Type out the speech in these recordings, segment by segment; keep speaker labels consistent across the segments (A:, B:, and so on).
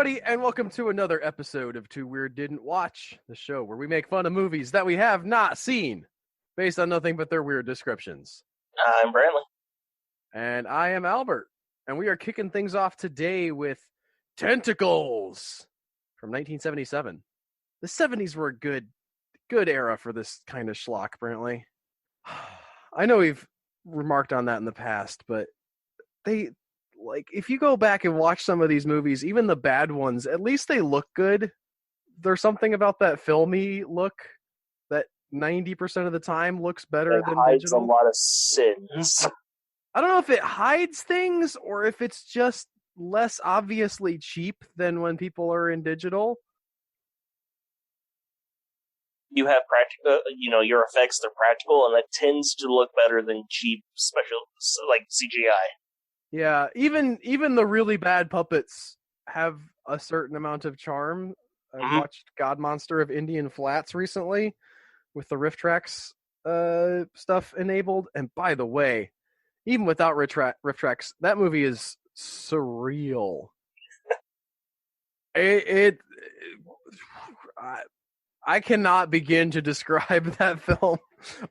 A: everybody, and welcome to another episode of Too Weird Didn't Watch, the show where we make fun of movies that we have not seen, based on nothing but their weird descriptions.
B: I'm Brantley.
A: And I am Albert, and we are kicking things off today with Tentacles from 1977. The 70s were a good era for this kind of schlock, Brantley. I know we've remarked on that in the past, but if you go back and watch some of these movies, even the bad ones, at least they look good. There's something about that filmy look that 90% of the time looks better than
B: hides
A: digital.
B: A lot of sins.
A: I don't know if it hides things or if it's just less obviously cheap than when people are in digital.
B: You have practical, your effects, they're practical, and that tends to look better than cheap special, like CGI.
A: Yeah, even the really bad puppets have a certain amount of charm. I watched God Monster of Indian Flats recently with the riff tracks stuff enabled. And by the way, even without riff tracks, that movie is surreal. I cannot begin to describe that film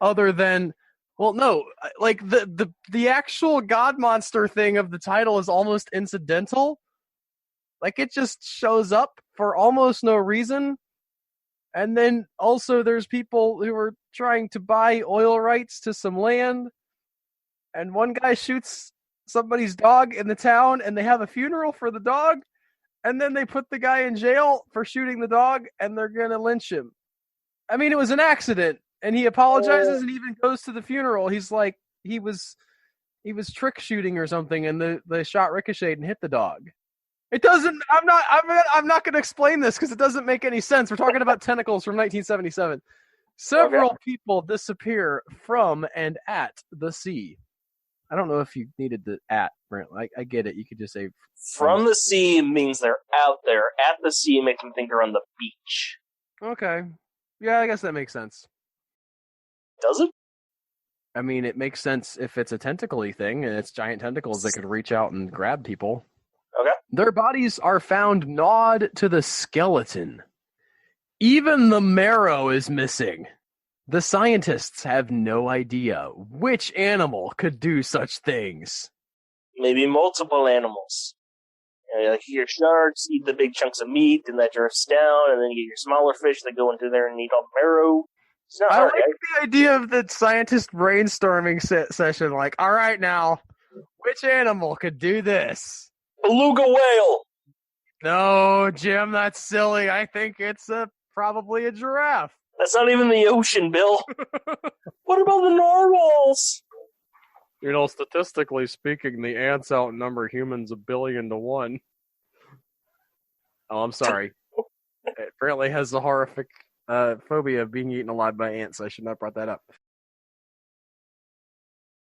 A: other than, well, no, like the actual God Monster thing of the title is almost incidental. Like it just shows up for almost no reason. And then also there's people who are trying to buy oil rights to some land. And one guy shoots somebody's dog in the town and they have a funeral for the dog. And then they put the guy in jail for shooting the dog and they're going to lynch him. I mean, it was an accident. And he apologizes and even goes to the funeral. He's like, he was trick shooting or something, and the shot ricocheted and hit the dog. It doesn't. I'm not going to explain this because it doesn't make any sense. We're talking about Tentacles from 1977. Several people disappear from and at the sea. I don't know if you needed the at, Brent. I get it. You could just say
B: from the sea means they're out there. At the sea makes me think they're on the beach.
A: Okay. Yeah, I guess that makes sense.
B: Does it?
A: I mean, it makes sense if it's a tentacle-y thing, and it's giant tentacles that could reach out and grab people.
B: Okay.
A: Their bodies are found gnawed to the skeleton. Even the marrow is missing. The scientists have no idea which animal could do such things.
B: Maybe multiple animals. Like your sharks eat the big chunks of meat, and that drifts down, and then you get your smaller fish that go into there and eat all the marrow.
A: I like the idea of the scientist brainstorming session. Like, all right, now, which animal could do this?
B: Beluga whale.
A: No, Jim, that's silly. I think it's probably a giraffe.
B: That's not even the ocean, Bill. What about the narwhals?
A: You know, statistically speaking, the ants outnumber humans 1 billion to 1. Oh, I'm sorry. It apparently has the horrific phobia of being eaten alive by ants. I should not have brought that up.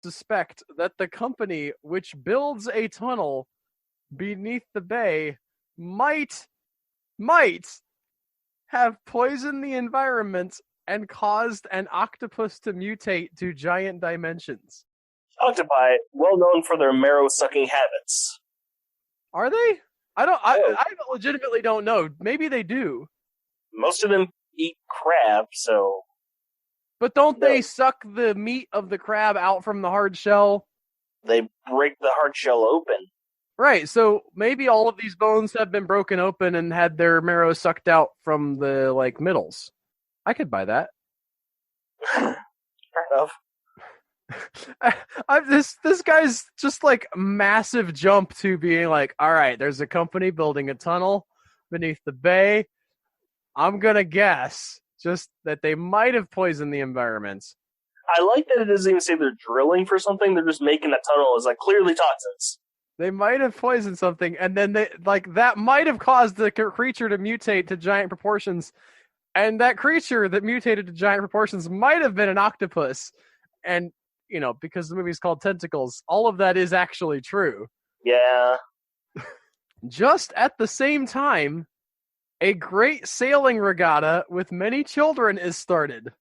A: Suspect that the company which builds a tunnel beneath the bay might have poisoned the environment and caused an octopus to mutate to giant dimensions.
B: Octopi, well known for their marrow-sucking habits.
A: Are they? I legitimately don't know. Maybe they do.
B: Most of them eat crab, so...
A: But don't they suck the meat of the crab out from the hard shell?
B: They break the hard shell open.
A: Right, so maybe all of these bones have been broken open and had their marrow sucked out from the, middles. I could buy that.
B: Fair enough.
A: This guy's just massive jump to being like, all right, there's a company building a tunnel beneath the bay. I'm gonna guess just that they might have poisoned the environment.
B: I like that it doesn't even say they're drilling for something. They're just making a tunnel. It's clearly toxins.
A: They might have poisoned something, and then that might have caused the creature to mutate to giant proportions, and that creature that mutated to giant proportions might have been an octopus. And because the movie's called Tentacles, all of that is actually true.
B: Yeah.
A: Just at the same time, a great sailing regatta with many children is started.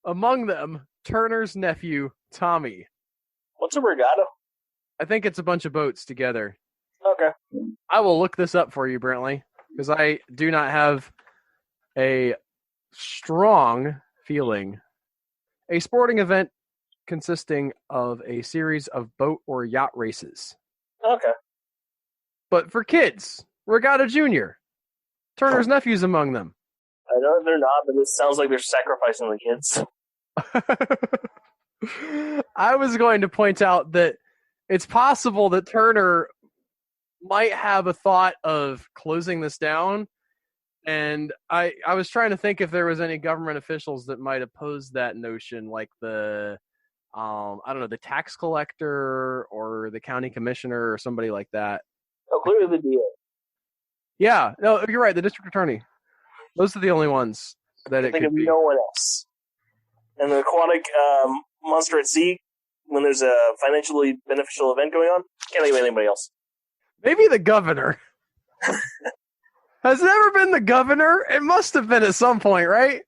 A: Among them, Turner's nephew, Tommy.
B: What's a regatta?
A: I think it's a bunch of boats together.
B: Okay.
A: I will look this up for you, Brentley, because I do not have a strong feeling. A sporting event consisting of a series of boat or yacht races.
B: Okay.
A: But for kids, Regatta Junior. Turner's nephew's among them.
B: I know they're not, but it sounds like they're sacrificing the kids.
A: I was going to point out that it's possible that Turner might have a thought of closing this down, and I was trying to think if there was any government officials that might oppose that notion, like the I don't know, the tax collector or the county commissioner or somebody like that.
B: Oh, clearly the DA.
A: Yeah, no, you're right. The district attorney. Those are the only ones that
B: I
A: it
B: think
A: could
B: of
A: be.
B: no one else. And the aquatic monster at sea, when there's a financially beneficial event going on, can't think of anybody else.
A: Maybe the governor. Has it ever been the governor? It must have been at some point, right?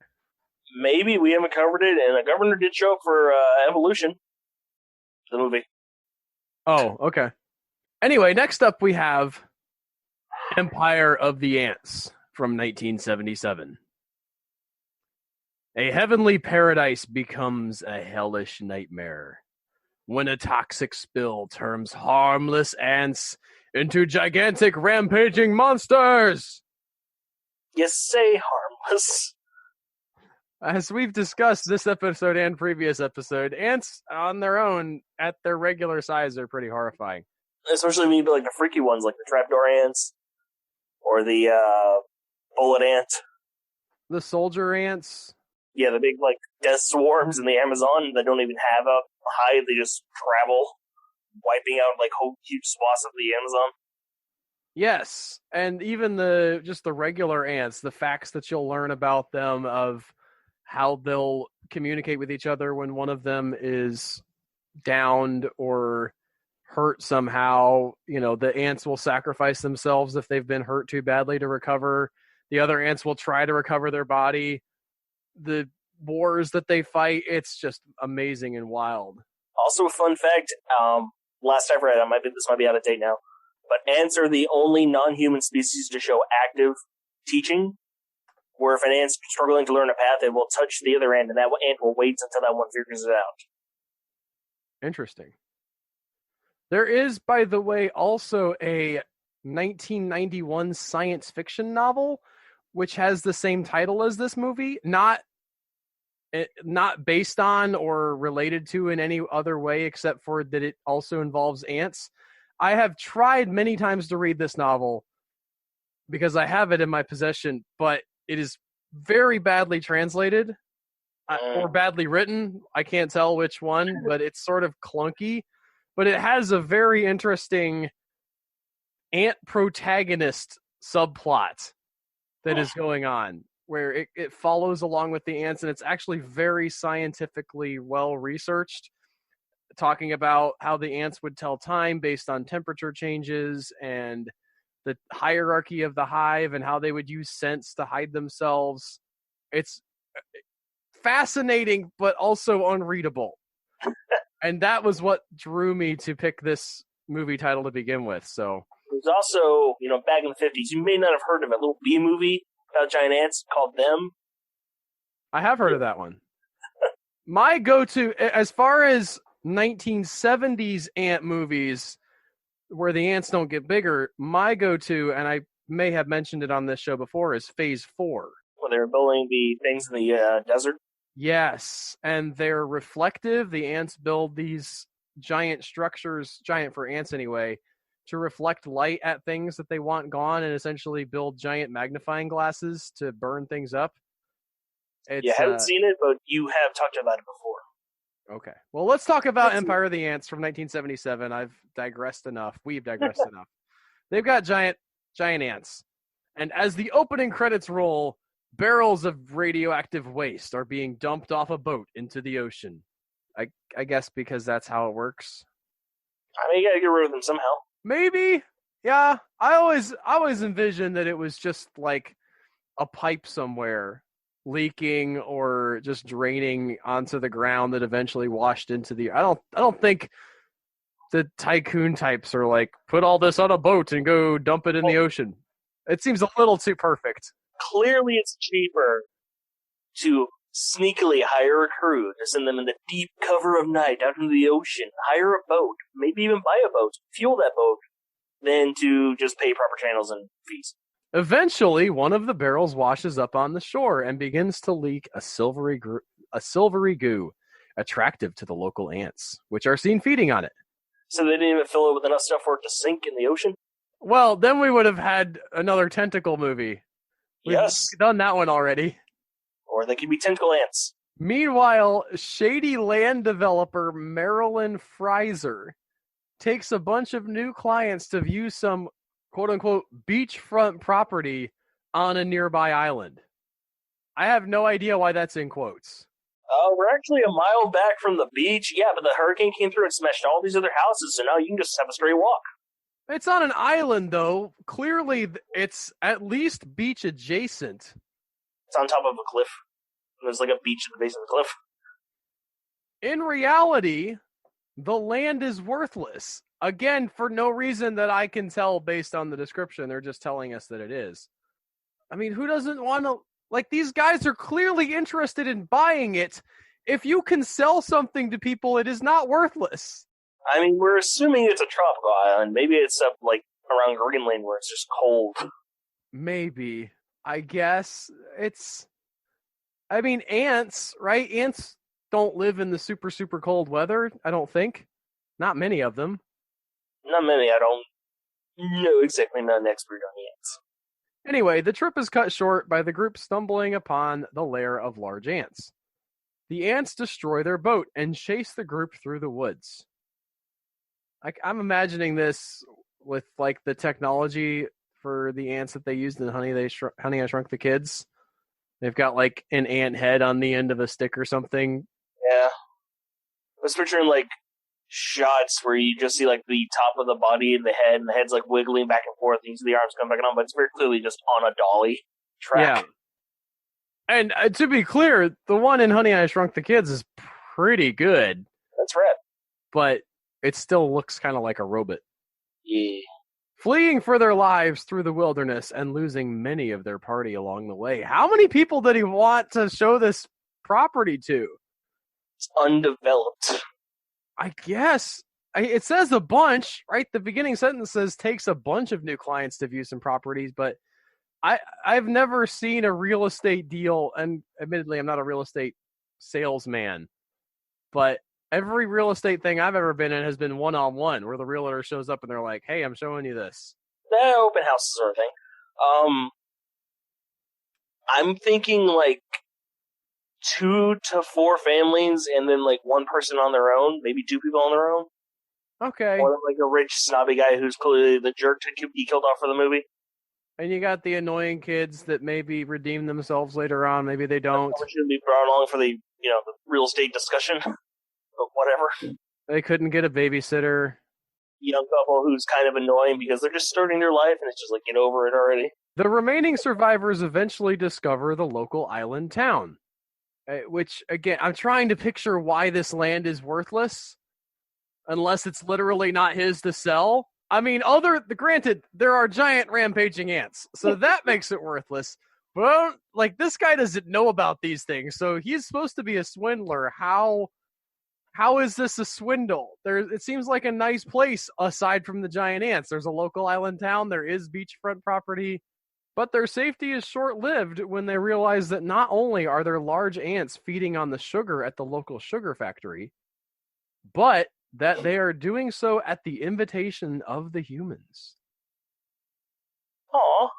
B: Maybe we haven't covered it, and the governor did show up for Evolution, the movie.
A: Oh, okay. Anyway, next up we have Empire of the Ants from 1977. A heavenly paradise becomes a hellish nightmare when a toxic spill turns harmless ants into gigantic rampaging monsters.
B: You say harmless.
A: As we've discussed this episode and previous episode, ants on their own at their regular size are pretty horrifying.
B: Especially when you like the freaky ones, like the trapdoor ants or the bullet ant.
A: The soldier ants.
B: Yeah, the big like death swarms in the Amazon that don't even have a hive; they just travel, wiping out like whole huge swaths of the Amazon.
A: Yes, and even the regular ants, the facts that you'll learn about them of how they'll communicate with each other when one of them is downed or hurt somehow. You know, the ants will sacrifice themselves if they've been hurt too badly to recover. The other ants will try to recover their body. The wars that they fight, it's just amazing and wild.
B: Also, a fun fact, last I read, this might be out of date now, but ants are the only non-human species to show active teaching, where if an ant's struggling to learn a path, it will touch the other ant, and that ant will wait until that one figures it out.
A: Interesting. There is, by the way, also a 1991 science fiction novel which has the same title as this movie, not based on or related to in any other way except for that it also involves ants. I have tried many times to read this novel because I have it in my possession, but it is very badly translated or badly written. I can't tell which one, but it's sort of clunky. But it has a very interesting ant protagonist subplot that is going on, where it follows along with the ants, and it's actually very scientifically well researched, talking about how the ants would tell time based on temperature changes and the hierarchy of the hive and how they would use scents to hide themselves. It's fascinating, but also unreadable. And that was what drew me to pick this movie title to begin with. So
B: there's also, back in the 50s, you may not have heard of a little B movie about giant ants called Them.
A: I have heard of that one. My go-to, as far as 1970s ant movies where the ants don't get bigger, my go-to, and I may have mentioned it on this show before, is Phase 4.
B: Where they were building the things in the desert?
A: Yes, and they're reflective. The ants build these giant structures, giant for ants anyway, to reflect light at things that they want gone and essentially build giant magnifying glasses to burn things up.
B: I haven't seen it, but you have talked about it before.
A: Okay. Well, let's talk about Empire of the Ants from 1977. I've digressed enough. We've digressed enough. They've got giant ants. And as the opening credits roll, barrels of radioactive waste are being dumped off a boat into the ocean. I guess because that's how it works.
B: I mean, you gotta get rid of them somehow.
A: Maybe. Yeah. I always envisioned that it was just like a pipe somewhere leaking or just draining onto the ground that eventually washed into the. I don't think the tycoon types are like, put all this on a boat and go dump it in the ocean. It seems a little too perfect.
B: Clearly it's cheaper to sneakily hire a crew to send them in the deep cover of night out into the ocean, hire a boat, maybe even buy a boat, fuel that boat, than to just pay proper channels and fees.
A: Eventually, one of the barrels washes up on the shore and begins to leak a silvery goo, attractive to the local ants, which are seen feeding on it.
B: So they didn't even fill it with enough stuff for it to sink in the ocean?
A: Well, then we would have had another tentacle movie. We've done that one already.
B: Or they could be tentacle ants.
A: Meanwhile, shady land developer Marilyn Fraser takes a bunch of new clients to view some quote-unquote beachfront property on a nearby island. I have no idea why that's in quotes.
B: We're actually a mile back from the beach. Yeah, but the hurricane came through and smashed all these other houses, so now you can just have a straight walk.
A: It's on an island, though. Clearly, it's at least beach adjacent.
B: It's on top of a cliff. There's like a beach at the base of the cliff.
A: In reality, the land is worthless. Again, for no reason that I can tell based on the description. They're just telling us that it is. I mean, who doesn't want to... Like, these guys are clearly interested in buying it. If you can sell something to people, it is not worthless.
B: I mean, we're assuming it's a tropical island. Maybe it's up, like, around Greenland where it's just cold.
A: Maybe. I guess. It's... I mean, ants, right? Ants don't live in the super, super cold weather, I don't think. Not many of them.
B: Not many. I don't know exactly. Not an expert on ants.
A: Anyway, the trip is cut short by the group stumbling upon the lair of large ants. The ants destroy their boat and chase the group through the woods. I'm imagining this with like the technology for the ants that they used in Honey, I Shrunk the Kids. They've got like an ant head on the end of a stick or something.
B: Yeah. I was picturing like shots where you just see like the top of the body and the head's like wiggling back and forth, and you see the arms come back on, but it's very clearly just on a dolly track.
A: Yeah. And to be clear, the one in Honey, I Shrunk the Kids is pretty good.
B: That's right.
A: But it still looks kind of like a robot.
B: Yeah.
A: Fleeing for their lives through the wilderness and losing many of their party along the way. How many people did he want to show this property to?
B: It's undeveloped.
A: I guess. It says a bunch, right? The beginning sentence says takes a bunch of new clients to view some properties, but I've never seen a real estate deal, and admittedly, I'm not a real estate salesman, but every real estate thing I've ever been in has been one-on-one, where the realtor shows up and they're like, hey, I'm showing you this.
B: Open house sort of thing. I'm thinking like 2 to 4 families and then like one person on their own, maybe 2 people on their own.
A: Okay.
B: Or like a rich, snobby guy who's clearly the jerk to be killed off for the movie.
A: And you got the annoying kids that maybe redeem themselves later on, maybe they don't.
B: They should be brought along for the real estate discussion. But whatever.
A: They couldn't get a babysitter.
B: Young couple who's kind of annoying because they're just starting their life and it's just like, get over it already.
A: The remaining survivors eventually discover the local island town. Which, again, I'm trying to picture why this land is worthless. Unless it's literally not his to sell. I mean, granted, there are giant rampaging ants. So that makes it worthless. But, like, this guy doesn't know about these things. So he's supposed to be a swindler. How is this a swindle? It seems like a nice place aside from the giant ants. There's a local island town. There is beachfront property. But their safety is short-lived when they realize that not only are there large ants feeding on the sugar at the local sugar factory, but that they are doing so at the invitation of the humans.
B: Aw.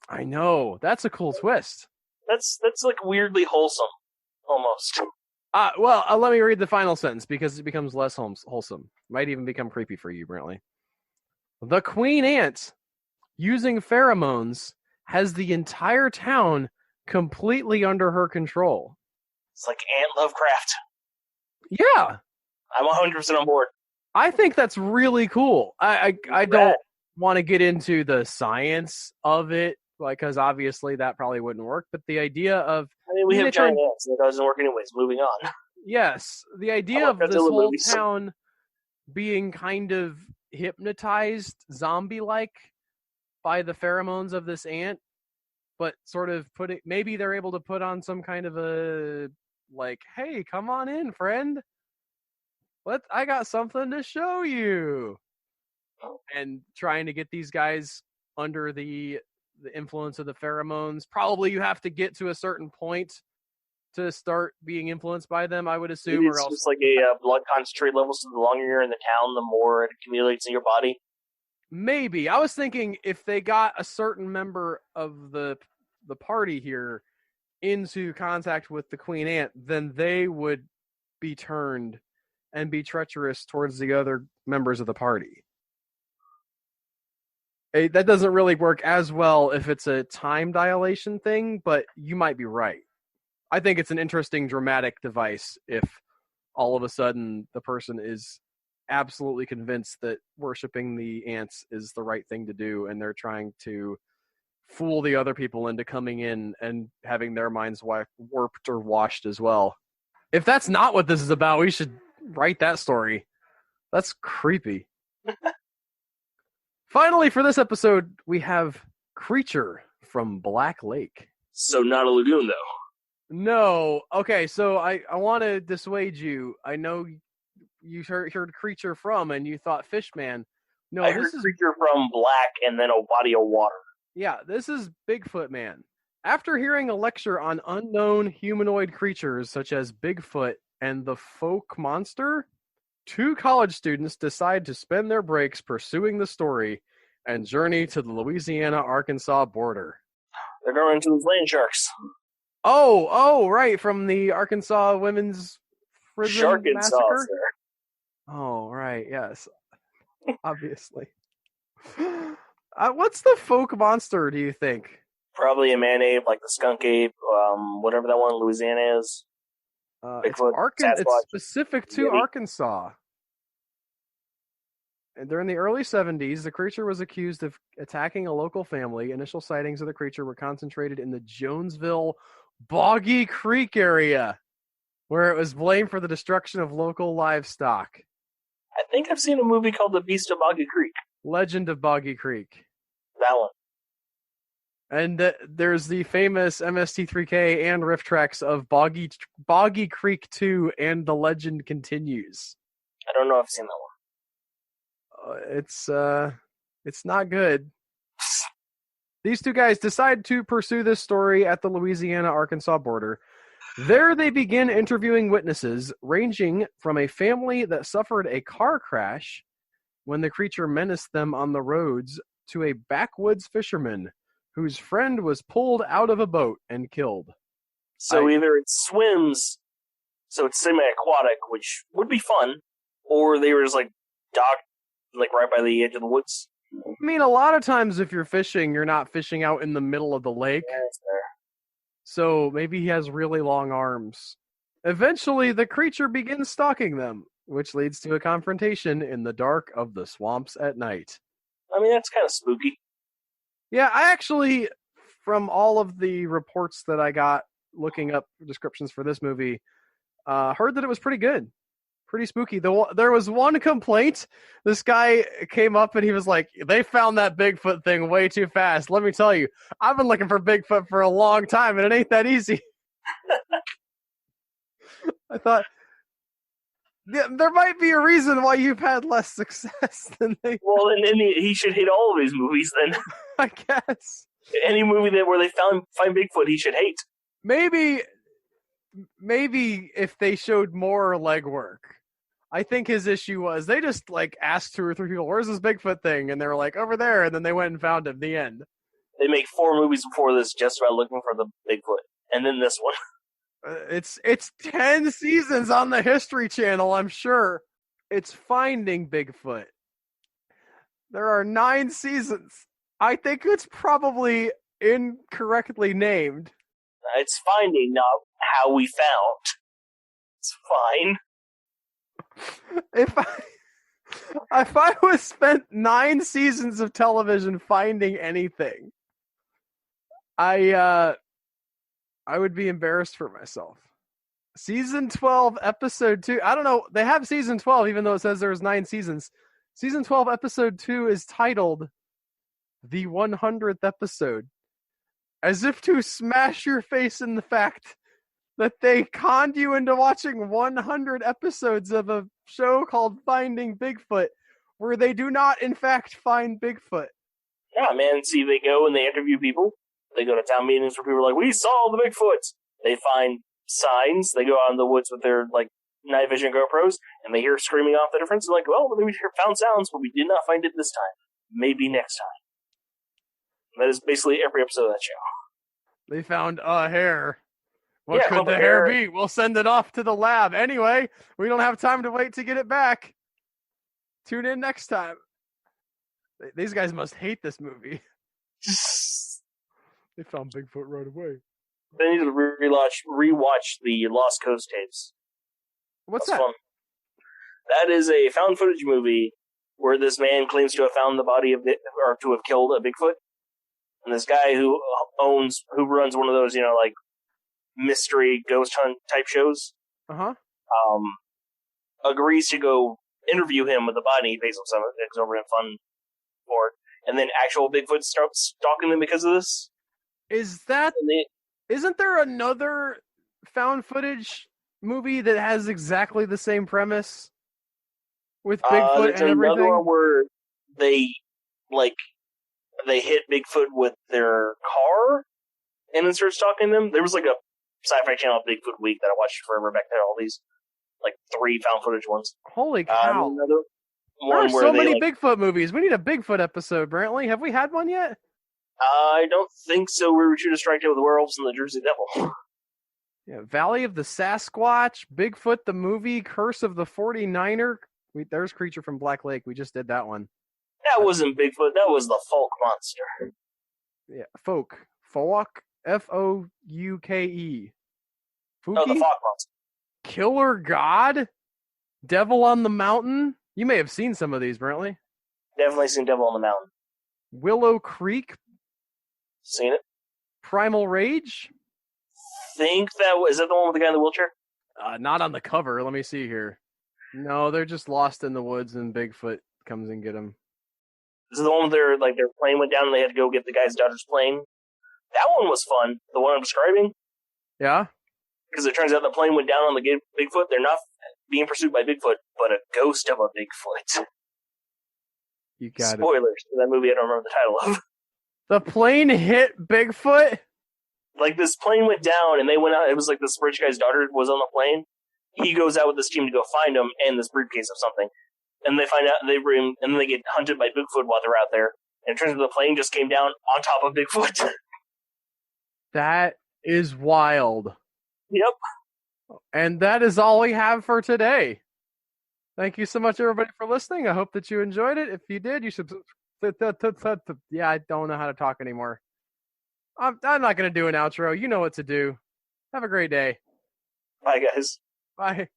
A: I know. That's a cool twist.
B: That's like weirdly wholesome. Almost.
A: Let me read the final sentence because it becomes less wholesome. Might even become creepy for you, Brantley. The queen ant, using pheromones, has the entire town completely under her control.
B: It's like Ant Lovecraft.
A: Yeah.
B: I'm 100% on board.
A: I think that's really cool. I don't want to get into the science of it, because obviously that probably wouldn't work, but the idea of...
B: we have giant ants, and it doesn't work anyways. Moving on.
A: Yes, the idea of this whole town being kind of hypnotized zombie-like by the pheromones of this ant, but sort of maybe they're able to put on some kind of a, like, hey, come on in, friend. I got something to show you. And trying to get these guys under the influence of the pheromones. Probably you have to get to a certain point to start being influenced by them, I would assume.
B: Maybe
A: or
B: it's
A: else
B: just like a blood concentrate level, so the longer you're in the town, the more it accumulates in your body.
A: Maybe. I was thinking if they got a certain member of the party here into contact with the Queen Ant, then they would be turned and be treacherous towards the other members of the party. That doesn't really work as well if it's a time dilation thing, but you might be right. I think it's an interesting dramatic device if all of a sudden the person is absolutely convinced that worshiping the ants is the right thing to do, and they're trying to fool the other people into coming in and having their minds warped or washed as well. If that's not what this is about, we should write that story. That's creepy. Finally, for this episode, we have Creature from Black Lake.
B: So not a lagoon, though.
A: No. Okay, so I want to dissuade you. I know you heard Creature from and you thought Fishman. No,
B: I heard Creature from Black and then a body of water.
A: Yeah, this is Bigfoot Man. After hearing a lecture on unknown humanoid creatures such as Bigfoot and the folk monster, 2 college students decide to spend their breaks pursuing the story and journey to the Louisiana-Arkansas border.
B: They're going into those land sharks.
A: Oh, right, from the Arkansas women's prison massacre?
B: Sir.
A: Oh, right, yes. Obviously. What's the folk monster, do you think?
B: Probably a man-ape, like the skunk ape, whatever that one in Louisiana is.
A: It's specific to Arkansas. And during the early 70s, the creature was accused of attacking a local family. Initial sightings of the creature were concentrated in the Jonesville Boggy Creek area, where it was blamed for the destruction of local livestock.
B: I think I've seen a movie called The Beast of Boggy Creek.
A: Legend of Boggy Creek.
B: That one.
A: And there's the famous MST3K and riff tracks of Boggy Creek 2 and The Legend Continues.
B: I don't know if I've seen that
A: one. It's not good. These 2 guys decide to pursue this story at the Louisiana-Arkansas border. There they begin interviewing witnesses, ranging from a family that suffered a car crash when the creature menaced them on the roads to a backwoods fisherman whose friend was pulled out of a boat and killed.
B: So either it swims, so it's semi-aquatic, which would be fun, or they were just docked right by the edge of the woods.
A: I mean, a lot of times if you're fishing, you're not fishing out in the middle of the lake.
B: Yeah, that's fair.
A: So maybe he has really long arms. Eventually, the creature begins stalking them, which leads to a confrontation in the dark of the swamps at night.
B: I mean, that's kind of spooky.
A: Yeah, I actually, from all of the reports that I got looking up descriptions for this movie, heard that it was pretty good. Pretty spooky. There was one complaint. This guy came up and he was like, they found that Bigfoot thing way too fast. Let me tell you, I've been looking for Bigfoot for a long time and it ain't that easy. I thought, yeah, there might be a reason why you've had less success than they.
B: Well, then he should hate all of his movies then.
A: I guess.
B: Any movie where they find Bigfoot, he should hate.
A: Maybe if they showed more legwork. I think his issue was they just asked 2 or 3 people, where's this Bigfoot thing? And they were like, over there. And then they went and found him. The end.
B: They make 4 movies before this just about looking for the Bigfoot. And then this one.
A: It's 10 seasons on the History Channel, I'm sure. It's Finding Bigfoot. There are 9 seasons. I think it's probably incorrectly named.
B: It's Finding, not How We Found. It's fine.
A: If I was spent 9 seasons of television finding anything, I would be embarrassed for myself. Season 12, episode 2. I don't know. They have season 12, even though it says there's 9 seasons. Season 12, episode 2 is titled The 100th Episode. As if to smash your face in the fact that they conned you into watching 100 episodes of a show called Finding Bigfoot, where they do not, in fact, find Bigfoot.
B: Yeah, man. See, they go and they interview people. They go to town meetings where people are like, we saw the Bigfoot. They find signs. They go out in the woods with their, like, night vision GoPros, and they hear screaming off the difference. They're like, well, we found sounds, but we did not find it this time. Maybe next time. That is basically every episode of that show.
A: They found a hair. What could the hair be? We'll send it off to the lab. Anyway, we don't have time to wait to get it back. Tune in next time. These guys must hate this movie. They found Bigfoot right away.
B: They need to rewatch the Lost Coast tapes.
A: What's
B: That's
A: that?
B: Fun. That is a found footage movie where this man claims to have found the body of or to have killed a Bigfoot. And this guy who runs one of those, like mystery ghost hunt type shows, agrees to go interview him with the body. He pays him some exorbitant fun for it. And then actual Bigfoot starts stalking them because of this.
A: Isn't there another found footage movie that has exactly the same premise with Bigfoot and everything?
B: Another one where they hit Bigfoot with their car and then start stalking them. There was like a Sci-Fi Channel Bigfoot Week that I watched forever back then. All these 3 found footage ones.
A: Holy cow! There are so many Bigfoot movies. We need a Bigfoot episode, Brantley. Have we had one yet?
B: I don't think so. We should have striked it with Werewolves and the Jersey Devil.
A: Yeah, Valley of the Sasquatch, Bigfoot the movie, Curse of the 49er. There's Creature from Black Lake. We just did that one.
B: That wasn't Bigfoot. That was the Folk Monster.
A: Yeah, Folk. Fouke. Fouke?
B: No, the Folk Monster.
A: Killer God? Devil on the Mountain? You may have seen some of these, Brantley.
B: Definitely seen Devil on the Mountain.
A: Willow Creek?
B: Seen it.
A: Primal Rage?
B: Is that the one with the guy in the wheelchair?
A: Not on the cover. Let me see here. No, they're just lost in the woods and Bigfoot comes and get them.
B: This is the one where their plane went down and they had to go get the guy's daughter's plane. That one was fun. The one I'm describing.
A: Yeah?
B: Because it turns out the plane went down on the Bigfoot. They're not being pursued by Bigfoot, but a ghost of a Bigfoot.
A: You got
B: Spoilers to that movie I don't remember the title of.
A: The plane hit Bigfoot?
B: This plane went down and they went out. It was this rich guy's daughter was on the plane. He goes out with this team to go find him and this briefcase of something. And they find out, and then they get hunted by Bigfoot while they're out there. And it turns out the plane just came down on top of Bigfoot.
A: That is wild.
B: Yep.
A: And that is all we have for today. Thank you so much, everybody, for listening. I hope that you enjoyed it. If you did, you should... Yeah, I don't know how to talk anymore. I'm not going to do an outro. You know what to do. Have a great day.
B: Bye, guys.
A: Bye.